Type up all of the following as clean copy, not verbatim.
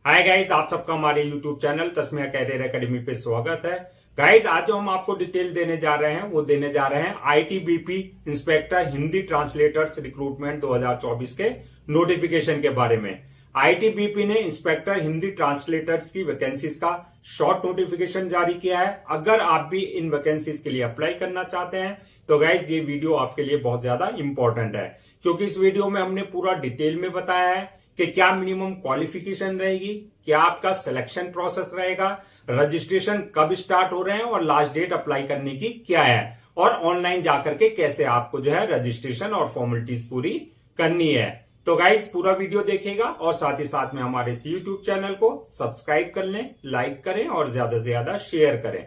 Hi guys, आप सबका हमारे YouTube channel Tasmiya career academy पे स्वागत है। गाइस, आज जो हम आपको डिटेल देने जा रहे हैं वो देने जा रहे हैं ITBP inspector Hindi translators recruitment 2024 के नोटिफिकेशन के बारे में। आईटीबीपी ने इंस्पेक्टर हिंदी ट्रांसलेटर्स की वैकेंसीज का शॉर्ट नोटिफिकेशन जारी किया है। अगर आप भी इन वैकेंसीज के लिए अप्लाई करना चाहते हैं तो गाइस ये वीडियो आपके लिए बहुत ज्यादा इंपॉर्टेंट है, क्योंकि इस वीडियो में हमने पूरा डिटेल में बताया है कि क्या मिनिमम क्वालिफिकेशन रहेगी, क्या आपका सिलेक्शन प्रोसेस रहेगा, रजिस्ट्रेशन कब स्टार्ट हो रहे हैं और लास्ट डेट अप्लाई करने की क्या है, और ऑनलाइन जाकर के कैसे आपको जो है रजिस्ट्रेशन और फॉर्मेलिटीज पूरी करनी है। तो गाइस पूरा वीडियो देखेगा और साथ ही साथ में हमारे इस यूट्यूब चैनल को सब्सक्राइब कर लें, लाइक करें और ज्यादा से ज्यादा शेयर करें।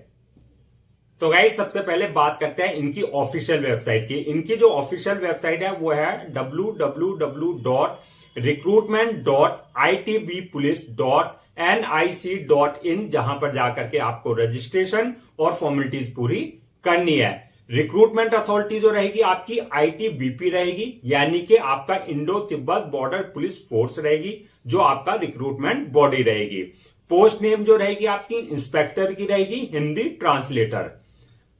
तो गाइस सबसे पहले बात करते हैं इनकी ऑफिशियल वेबसाइट की। इनकी जो ऑफिशियल वेबसाइट है वो है www.recruitment.itbpolice.nic.in, जहां पर जाकर के आपको रजिस्ट्रेशन और फॉर्मेलिटीज पूरी करनी है। रिक्रूटमेंट अथॉरिटी जो रहेगी आपकी आईटीबीपी रहेगी, यानी कि आपका Indo Tibet border police force रहेगी, जो आपका रिक्रूटमेंट बॉडी रहेगी। पोस्ट नेम जो रहेगी आपकी इंस्पेक्टर की रहेगी, हिंदी ट्रांसलेटर।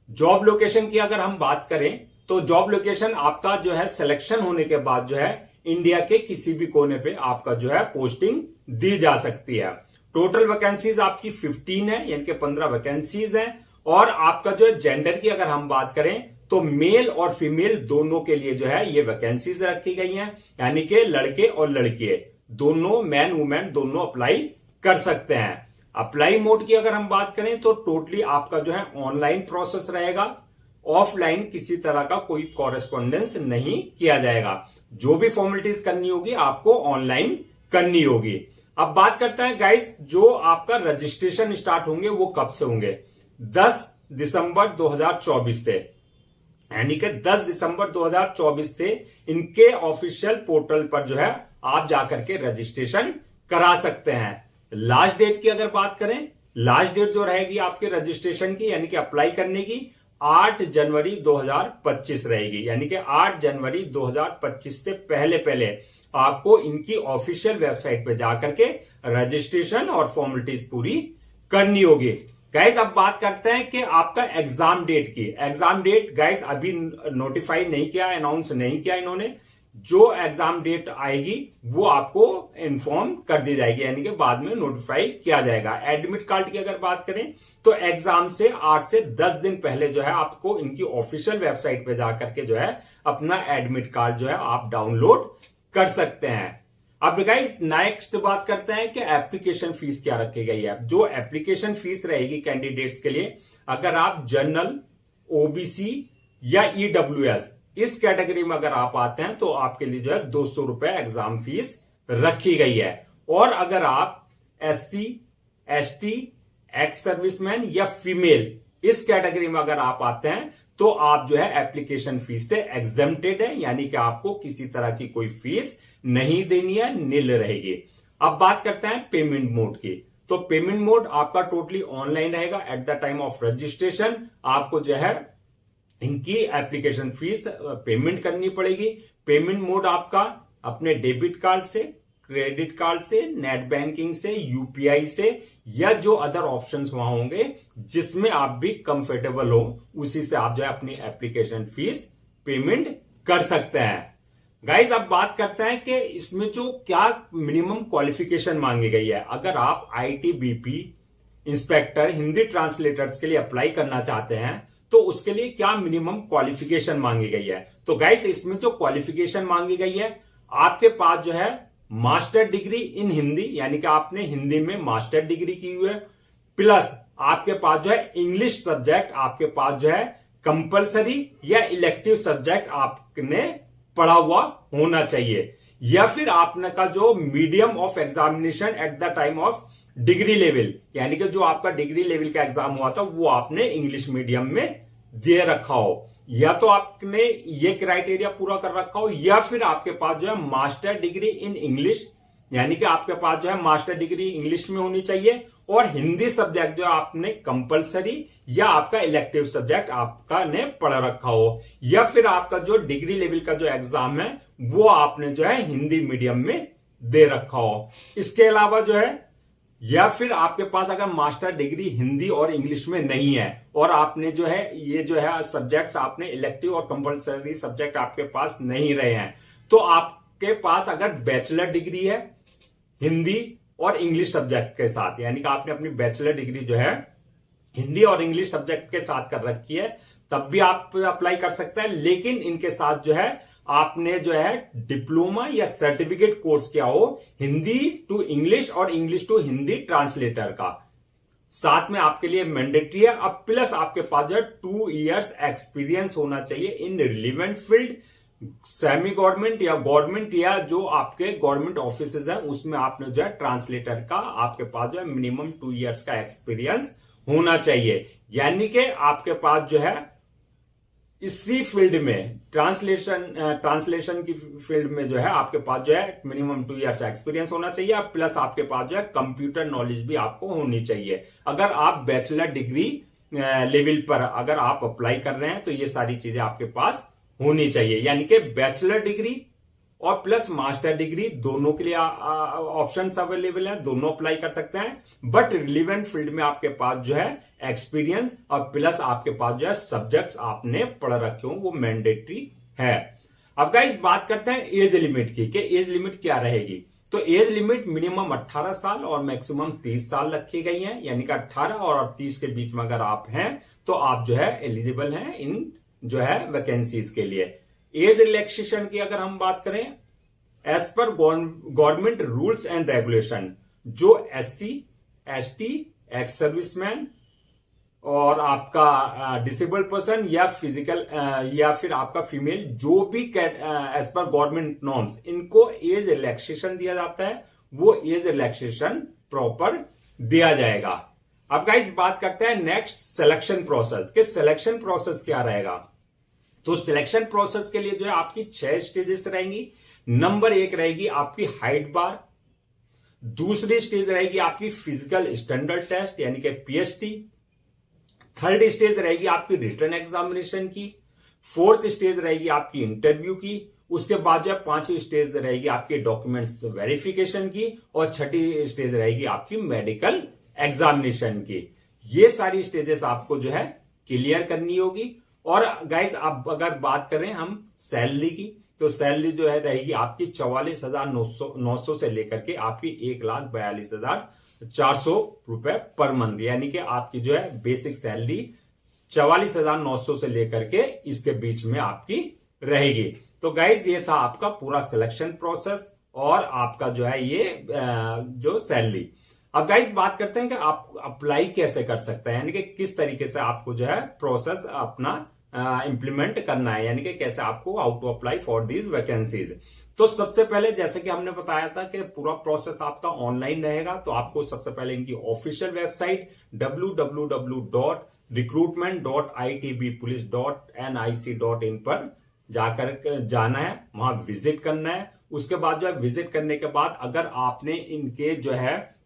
जॉब लोकेशन की अगर हम बात करें तो जॉब लोकेशन आपका जो है सिलेक्शन होने के बाद जो है इंडिया के किसी भी कोने पे आपका जो है पोस्टिंग दी जा सकती है। टोटल वैकेंसीज आपकी 15 है, यानी कि 15 वैकेंसीज हैं। और आपका जो है जेंडर की अगर हम बात करें तो मेल और फीमेल दोनों के लिए जो है ये वैकेंसीज रखी गई हैं, यानी कि लड़के और लड़कियां दोनों, मैन वुमेन दोनों अप्लाई कर सकते हैं। अप्लाई मोड की अगर हम बात करें तो टोटली आपका जो है ऑनलाइन प्रोसेस रहेगा, ऑफलाइन किसी तरह का कोई कॉरेस्पॉन्डेंस नहीं किया जाएगा। जो भी फॉर्मेलिटीज करनी होगी आपको ऑनलाइन करनी होगी। अब बात करते हैं गाइस, जो आपका रजिस्ट्रेशन स्टार्ट होंगे वो कब से होंगे? 10 दिसंबर 2024 से, यानी कि 10 दिसंबर 2024 से इनके ऑफिशियल पोर्टल पर जो है आप जाकर के रजिस्ट्रेशन करा सकते हैं। लास्ट डेट की अगर बात करें, लास्ट डेट जो रहेगी आपके रजिस्ट्रेशन की, यानी कि अप्लाई करने की, 8 जनवरी 2025 रहेगी। यानी कि 8 जनवरी 2025 से पहले पहले आपको इनकी ऑफिशियल वेबसाइट पे जाकर के रजिस्ट्रेशन और फॉर्मेलिटीज पूरी करनी होगी। गाइस अब बात करते हैं कि आपका एग्जाम डेट की। एग्जाम डेट गाइस अभी नोटिफाई नहीं किया, अनाउंस नहीं किया इन्होंने। जो एग्जाम डेट आएगी वो आपको इन्फॉर्म कर दी जाएगी, यानी कि बाद में नोटिफाई किया जाएगा। एडमिट कार्ड की अगर बात करें तो एग्जाम से 8 से 10 दिन पहले जो है आपको इनकी ऑफिशियल वेबसाइट पे जाकर के जो है अपना एडमिट कार्ड जो है आप डाउनलोड कर सकते हैं। अब गाइस नेक्स्ट बात करते हैं कि एप्लीकेशन फीस क्या रखी गई है। जो एप्लीकेशन फीस रहेगी कैंडिडेट्स के लिए, अगर आप जनरल, ओबीसी या ईडब्ल्यूएस इस कैटेगरी में अगर आप आते हैं तो आपके लिए जो है 200 रुपए एग्जाम फीस रखी गई है। और अगर आप एससी, एसटी, एक्स सर्विसमैन या फीमेल इस कैटेगरी में अगर आप आते हैं तो आप जो है एप्लीकेशन फीस से एग्जेम्प्टेड है, यानी कि आपको किसी तरह की कोई फीस नहीं देनी है, नील रहेगी। अब बात करते हैं पेमेंट मोड की। तो पेमेंट मोड आपका टोटली ऑनलाइन रहेगा। At the time of registration आपको जो है इनकी एप्लीकेशन फीस पेमेंट करनी पड़ेगी। पेमेंट मोड आपका अपने डेबिट कार्ड से, क्रेडिट कार्ड से, नेट बैंकिंग से, यूपीआई से, या जो अदर ऑप्शंस वहां होंगे जिसमें आप भी कंफर्टेबल हो, उसी से आप जो है अपनी एप्लीकेशन फीस पेमेंट कर सकते हैं। गाइस अब बात करते हैं कि इसमें जो क्या मिनिमम क्वालिफिकेशन मांगी गई है। अगर आप आईटीबीपी इंस्पेक्टर हिंदी ट्रांसलेटर्स के लिए अप्लाई करना चाहते हैं तो उसके लिए क्या मिनिमम क्वालिफिकेशन मांगी गई है। तो गाइस इसमें जो क्वालिफिकेशन मांगी गई है, आपके पास जो है मास्टर डिग्री इन हिंदी, यानी कि आपने हिंदी में मास्टर डिग्री की हुई है, प्लस आपके पास जो है इंग्लिश सब्जेक्ट आपके पास जो है कंपलसरी या इलेक्टिव सब्जेक्ट आपने पढ़ा हुआ होना चाहिए, या फिर आपने का जो medium of examination at the time of degree level, यानी कि जो आपका डिग्री लेवल का एग्जाम हुआ था वो आपने इंग्लिश मीडियम में दे रखा हो, या तो आपने ये क्राइटेरिया पूरा कर रखा हो, या फिर आपके पास जो है मास्टर डिग्री इन इंग्लिश, यानी कि आपके पास जो है मास्टर डिग्री इंग्लिश में होनी चाहिए, और हिंदी सब्जेक्ट जो आपने कंपलसरी या आपका इलेक्टिव सब्जेक्ट आपका ने पढ़ रखा हो, या फिर आपका जो डिग्री लेवल का जो एग्जाम है वो आपने जो है हिंदी मीडियम में दे रखा हो। इसके अलावा जो है या फिर आपके पास अगर मास्टर डिग्री हिंदी और इंग्लिश में नहीं है और आपने जो है ये जो है सब्जेक्ट्स आपने इलेक्टिव और कंपलसरी सब्जेक्ट आपके पास नहीं रहे हैं, तो आपके पास अगर बैचलर डिग्री है हिंदी और इंग्लिश सब्जेक्ट के साथ, यानी कि आपने अपनी बैचलर डिग्री जो है हिंदी और इंग्लिश सब्जेक्ट के साथ कर रखी है, तब भी आप अप्लाई कर सकते हैं। लेकिन इनके साथ जो है आपने जो है डिप्लोमा या सर्टिफिकेट कोर्स किया हो हिंदी टू इंग्लिश और इंग्लिश टू हिंदी ट्रांसलेटर का, साथ में आपके लिए मैंडेटरी है। अब प्लस आपके पास जो है 2 इयर्स एक्सपीरियंस होना चाहिए इन रिलीवेंट फील्ड, सेमी गवर्नमेंट या गवर्नमेंट या जो आपके गवर्नमेंट ऑफिसेज हैं उसमें आपने जो है ट्रांसलेटर का आपके पास जो है मिनिमम 2 इयर्स का एक्सपीरियंस होना चाहिए। यानी कि आपके पास जो है इसी फील्ड में ट्रांसलेशन की फील्ड में जो है आपके पास जो है मिनिमम 2 इयर्स एक्सपीरियंस होना चाहिए, प्लस आपके पास जो है कंप्यूटर नॉलेज भी आपको होनी चाहिए। अगर आप बैचलर डिग्री लेवल पर अगर आप अप्लाई कर रहे हैं तो ये सारी चीजें आपके पास होनी चाहिए, यानी कि बैचलर डिग्री और प्लस मास्टर डिग्री दोनों के लिए ऑप्शंस अवेलेबल हैं, दोनों अप्लाई कर सकते हैं। बट रिलेवेंट फील्ड में आपके पास जो है एक्सपीरियंस और प्लस आपके पास जो है सब्जेक्ट्स आपने पढ़ रखे हो वो मैंडेटरी है। अब गाइस बात करते हैं एज लिमिट की कि एज लिमिट क्या रहेगी। तो एज लिमिट मिनिमम 18 साल और मैक्सिमम 30 साल रखी गई है, यानी कि 18 और 30 के बीच में अगर आप हैं तो आप जो है एलिजिबल हैं इन जो है वैकेंसीज के लिए। एज रिलैक्सेशन की अगर हम बात करें, एज पर गवर्नमेंट रूल्स एंड रेगुलेशन, जो SC, ST, एक्स सर्विसमैन और आपका डिसेबल पर्सन या फिजिकल या फिर आपका फीमेल, जो भी एज पर गवर्नमेंट नॉर्म्स इनको एज रिलैक्सेशन दिया जाता है, वो एज रिलैक्सेशन प्रॉपर दिया जाएगा। अब गाइस बात करते हैं नेक्स्ट सिलेक्शन प्रोसेस कि सिलेक्शन प्रोसेस क्या रहेगा। तो सिलेक्शन प्रोसेस के लिए जो है आपकी 6 स्टेजेस रहेंगी। नंबर 1 रहेगी आपकी हाइट बार, दूसरी स्टेज रहेगी आपकी फिजिकल स्टैंडर्ड टेस्ट यानी कि PST, थर्ड स्टेज रहेगी आपकी रिटन एग्जामिनेशन की, फोर्थ स्टेज रहेगी आपकी इंटरव्यू की, उसके बाद जो है 5वीं स्टेज रहेगी आपके डॉक्यूमेंट्स वेरिफिकेशन की और 6ठी स्टेज रहेगी आपकी मेडिकल एग्जामिनेशन की। ये सारी स्टेजेस आपको जो है क्लियर करनी होगी। और गाइस अब अगर बात करें हम सैलरी की, तो सैलरी जो है रहेगी आपकी 44,900 से लेकर के आपकी 1,42,400 रुपए पर मंथ, यानी कि आपकी जो है बेसिक सैलरी 44,900 से लेकर के इसके बीच में आपकी रहेगी। तो गाइस ये था आपका पूरा सिलेक्शन प्रोसेस और आपका जो है ये जो सैलरी। अब गाइस बात करते हैं कि आप अप्लाई कैसे कर सकते हैं, यानी कि किस तरीके से आपको जो है प्रोसेस अपना इंप्लीमेंट करना है, यानी कि कैसे आपको how to apply for these vacancies. तो सबसे पहले जैसे कि हमने बताया था कि पूरा प्रोसेस आपका ऑनलाइन रहेगा, तो आपको सबसे पहले इनकी ऑफिशियल वेबसाइट www.recruitment.itbpolice.nic.in पर जाकर जाना है, वहां विजिट करना है। उसके बाद जो है विजिट करने के बाद अगर आपने इनके जो है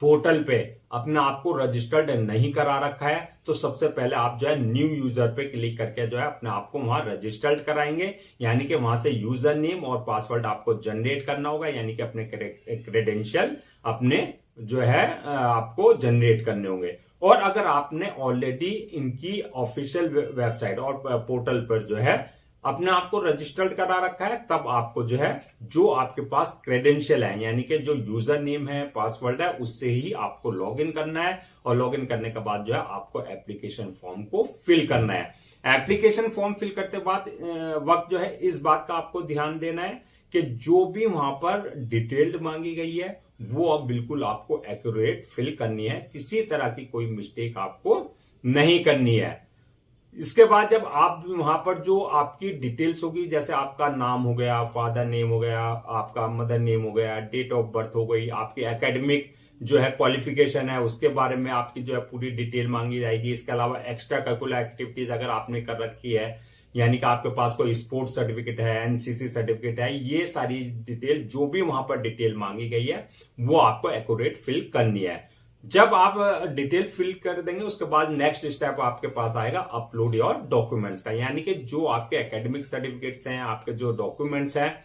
पोर्टल पे अपने आप को रजिस्टर्ड नहीं करा रखा है, तो सबसे पहले आप जो है न्यू यूजर पे क्लिक करके जो है अपने आप को वहां रजिस्टर्ड कराएंगे, यानी कि वहां से यूजर नेम और पासवर्ड आपको जनरेट करना होगा, यानी कि अपने क्रेडेंशियल अपने जो है आपको जनरेट करने होंगे। और अगर आपने ऑलरेडी इनकी ऑफिशियल वेबसाइट और पोर्टल पर जो है अपने आप को रजिस्टर्ड करा रखा है, तब आपको जो है जो आपके पास क्रेडेंशियल है, यानी कि जो यूजर नेम है पासवर्ड है, उससे ही आपको लॉगिन करना है। और लॉगिन करने के बाद जो है आपको एप्लीकेशन फॉर्म को फिल करना है। एप्लीकेशन फॉर्म फिल करते वक्त जो है इस बात का आपको ध्यान देना है कि जो भी वहां पर डिटेल्ड मांगी गई है वो अब बिल्कुल आपको एक्यूरेट फिल करनी है, किसी तरह की कोई मिस्टेक आपको नहीं करनी है। इसके बाद जब आप वहां पर जो आपकी डिटेल्स होगी, जैसे आपका नाम हो गया, फादर नेम हो गया, आपका मदर नेम हो गया, डेट ऑफ बर्थ हो गई, आपकी एकेडमिक जो है क्वालिफिकेशन है उसके बारे में आपकी जो है पूरी डिटेल मांगी जाएगी। इसके अलावा एक्स्ट्रा करिकुलर एक्टिविटीज अगर आपने कर रखी है, यानी कि आपके पास कोई स्पोर्ट्स सर्टिफिकेट है, NCC सर्टिफिकेट है, ये सारी डिटेल जो भी वहां पर डिटेल मांगी गई है वो आपको एक्यूरेट फिल करनी है। जब आप डिटेल फिल कर देंगे उसके बाद नेक्स्ट स्टेप आपके पास आएगा अपलोड योर डॉक्यूमेंट्स का, यानी कि जो आपके एकेडमिक सर्टिफिकेट्स हैं, आपके जो डॉक्यूमेंट्स हैं,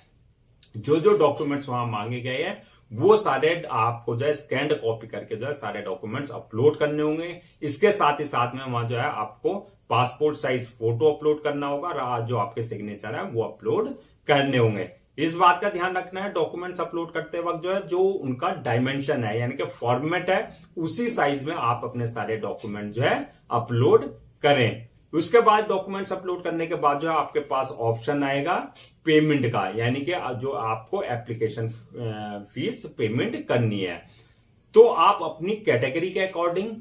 जो डॉक्यूमेंट्स वहां मांगे गए हैं वो सारे आपको जो है स्कैन्ड कॉपी करके जो है सारे डॉक्यूमेंट्स अपलोड करने होंगे। इसके साथ ही साथ में वहां जो है आपको पासपोर्ट साइज फोटो अपलोड करना होगा और जो आपके सिग्नेचर है वो अपलोड करने होंगे। इस बात का ध्यान रखना है डॉक्यूमेंट्स अपलोड करते वक्त जो है जो उनका डायमेंशन है यानी कि फॉर्मेट है उसी साइज में आप अपने सारे डॉक्यूमेंट जो है अपलोड करें। उसके बाद डॉक्यूमेंट्स अपलोड करने के बाद जो है आपके पास ऑप्शन आएगा पेमेंट का, यानी कि जो आपको एप्लीकेशन फीस पेमेंट करनी है। तो आप अपनी कैटेगरी के अकॉर्डिंग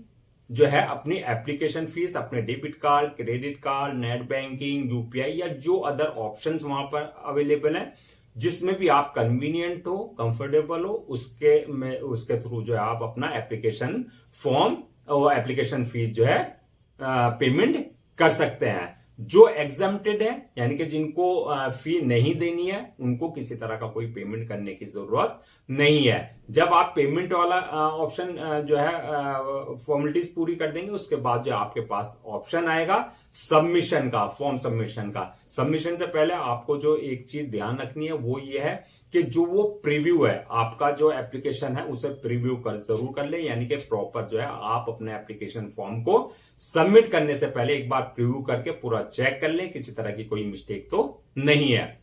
जो है अपनी एप्लीकेशन फीस अपने debit card, credit card, net banking, UPI या जो अदर ऑप्शंस वहां पर अवेलेबल है जिसमें भी आप कन्वीनियंट हो, कंफर्टेबल हो, उसके थ्रू जो है आप अपना एप्लीकेशन फॉर्म और एप्लीकेशन फीस जो है पेमेंट कर सकते हैं। जो एग्जम्प्टेड है यानी कि जिनको फी नहीं देनी है उनको किसी तरह का कोई पेमेंट करने की जरूरत नहीं है। जब आप पेमेंट वाला ऑप्शन जो है फॉर्मेलिटीज पूरी कर देंगे उसके बाद जो आपके पास ऑप्शन आएगा सबमिशन का, फॉर्म सबमिशन का। सबमिशन से पहले आपको जो एक चीज ध्यान रखनी है वो ये है कि जो वो प्रीव्यू है आपका जो एप्लीकेशन है उसे प्रीव्यू जरूर कर ले, यानी कि प्रॉपर जो है आप अपने एप्लीकेशन फॉर्म को सबमिट करने से पहले एक बार प्रीव्यू करके पूरा चेक कर ले, किसी तरह की कोई मिस्टेक तो नहीं है।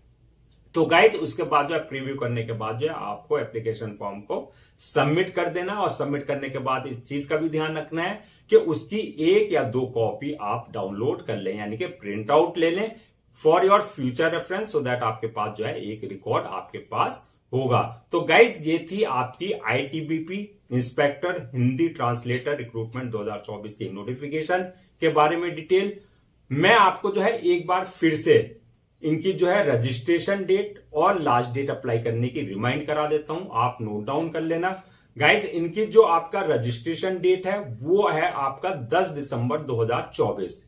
तो गाइज उसके बाद जो है प्रीव्यू करने के बाद जो है आपको एप्लीकेशन फॉर्म को सबमिट कर देना और सबमिट करने के बाद इस चीज का भी ध्यान रखना है कि उसकी 1 या 2 कॉपी आप डाउनलोड कर लें, यानी कि प्रिंट आउट ले लें for your future reference, so that आपके पास जो है एक रिकॉर्ड आपके पास होगा। तो गाइज ये थी आपकी ITBP inspector Hindi translator recruitment 2024 की नोटिफिकेशन के बारे में डिटेल। मैं आपको जो है एक बार फिर से इनकी जो है रजिस्ट्रेशन डेट और लास्ट डेट अप्लाई करने की रिमाइंड करा देता हूं, आप नोट डाउन कर लेना। गाइज इनकी जो आपका रजिस्ट्रेशन डेट है वो है आपका 10 दिसंबर 2024।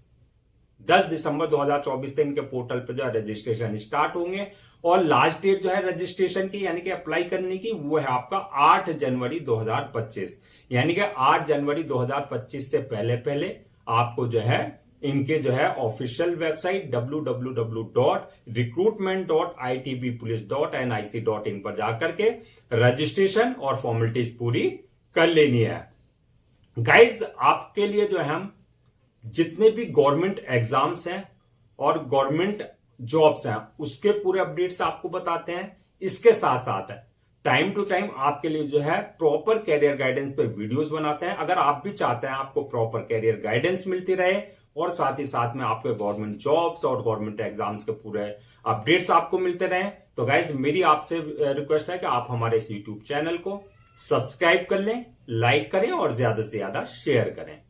10 दिसंबर 2024 से इनके पोर्टल पे जो है रजिस्ट्रेशन स्टार्ट होंगे और लास्ट डेट जो है रजिस्ट्रेशन की यानी कि अप्लाई करने की वो है आपका 8 जनवरी 2025। यानी कि 8 जनवरी 2025 से पहले आपको जो है इनके जो है ऑफिशियल वेबसाइट www.recruitment.itbpolice.nic.in पर जाकर के रजिस्ट्रेशन और फॉर्मेलिटीज पूरी कर लेनी है। गाइज आपके लिए जो है हम जितने भी गवर्नमेंट एग्जाम्स हैं और गवर्नमेंट जॉब्स हैं उसके पूरे अपडेट्स आपको बताते हैं। इसके साथ साथ टाइम टू टाइम आपके लिए जो है प्रॉपर कैरियर गाइडेंस पे वीडियोस बनाते हैं। अगर आप भी चाहते हैं आपको प्रॉपर कैरियर गाइडेंस मिलती रहे और साथ ही साथ में आपके गवर्नमेंट जॉब्स और गवर्नमेंट एग्जाम्स के पूरे अपडेट्स आपको मिलते रहे, तो गाइज मेरी आपसे रिक्वेस्ट है कि आप हमारे इस यूट्यूब चैनल को सब्सक्राइब कर लें, लाइक करें और ज्यादा से ज्यादा शेयर करें।